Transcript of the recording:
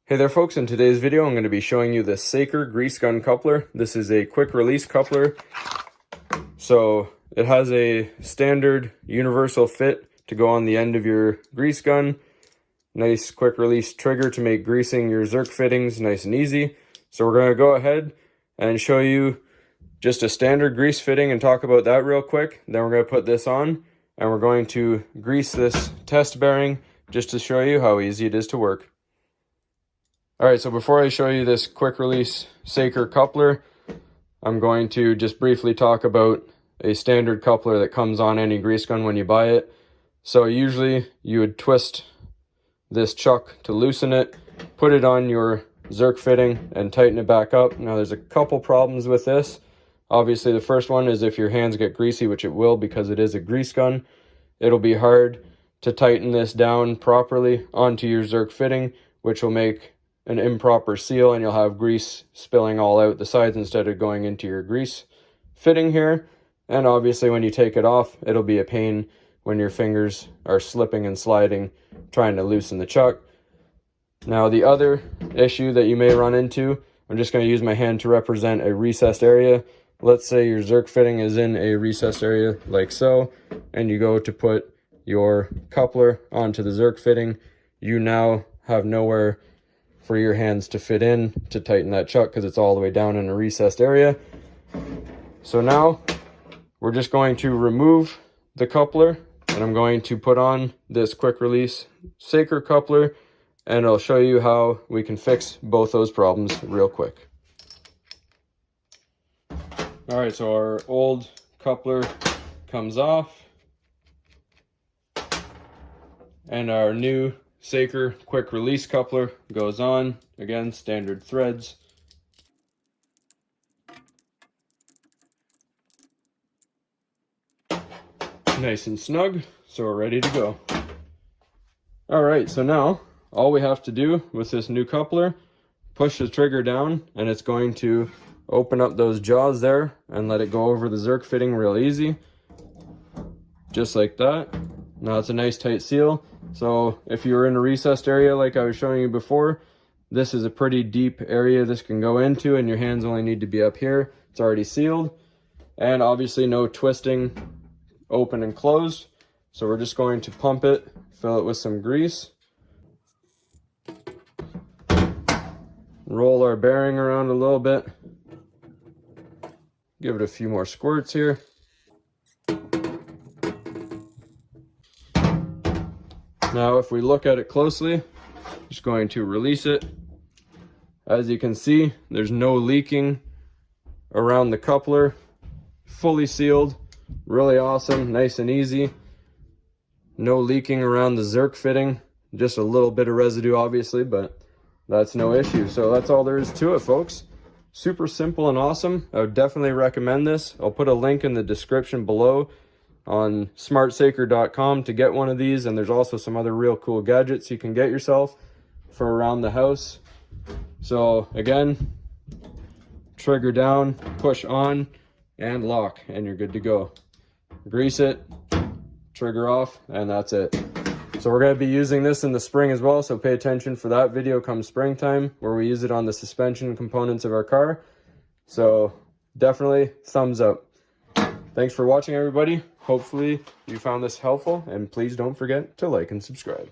Hey there folks, in today's video I'm going to be showing you the Zerk grease gun coupler. This is a quick release coupler. So it has a standard universal fit to go on the end of your grease gun. Nice quick release trigger to make greasing your Zerk fittings nice and easy. So we're going to go ahead and show you just a standard grease fitting and talk about that real quick. Then we're going to put this on and we're going to grease this test bearing just to show you how easy it is to work. Alright, so before I show you this quick release Zerk coupler, I'm going to just briefly talk about a standard coupler that comes on any grease gun when you buy it. So usually you would twist this chuck to loosen it, put it on your Zerk fitting and tighten it back up. Now there's a couple problems with this. Obviously the first one is if your hands get greasy, which it will because it is a grease gun, it'll be hard to tighten this down properly onto your Zerk fitting, which will make an improper seal and you'll have grease spilling all out the sides instead of going into your grease fitting here. And obviously when you take it off, it'll be a pain when your fingers are slipping and sliding trying to loosen the chuck. Now the other issue that you may run into, I'm just going to use my hand to represent a recessed area. Let's say your Zerk fitting is in a recessed area like so, and you go to put your coupler onto the Zerk fitting. You now have nowhere for your hands to fit in to tighten that chuck because it's all the way down in a recessed area. So now we're just going to remove the coupler and I'm going to put on this quick release Zerk coupler and I'll show you how we can fix both those problems real quick. Alright, so our old coupler comes off and our new Zerk quick release coupler goes on. Again, standard threads. Nice and snug, so we're ready to go. Alright, so now all we have to do with this new coupler, push the trigger down and it's going to open up those jaws there and let it go over the Zerk fitting real easy. Just like that. Now it's a nice tight seal. So if you're in a recessed area like I was showing you before, this is a pretty deep area this can go into and your hands only need to be up here. It's already sealed. And obviously no twisting open and closed. So we're just going to pump it, fill it with some grease. Roll our bearing around a little bit. Give it a few more squirts here. Now if we look at it closely, just going to release it. As you can see, there's no leaking around the coupler. Fully sealed, really awesome, nice and easy. No leaking around the Zerk fitting. Just a little bit of residue obviously, but that's no issue. So that's all there is to it, folks. Super simple and awesome. I would definitely recommend this. I'll put a link in the description below on smartzerk.com to get one of these, and there's also some other real cool gadgets you can get yourself for around the house. So again, trigger down, push on, and lock, and you're good to go. Grease it, trigger off, and that's it. So we're going to be using this in the spring as well, so pay attention for that video come springtime where we use it on the suspension components of our car. So definitely thumbs up. Thanks for watching, everybody. Hopefully you found this helpful, and please don't forget to like and subscribe.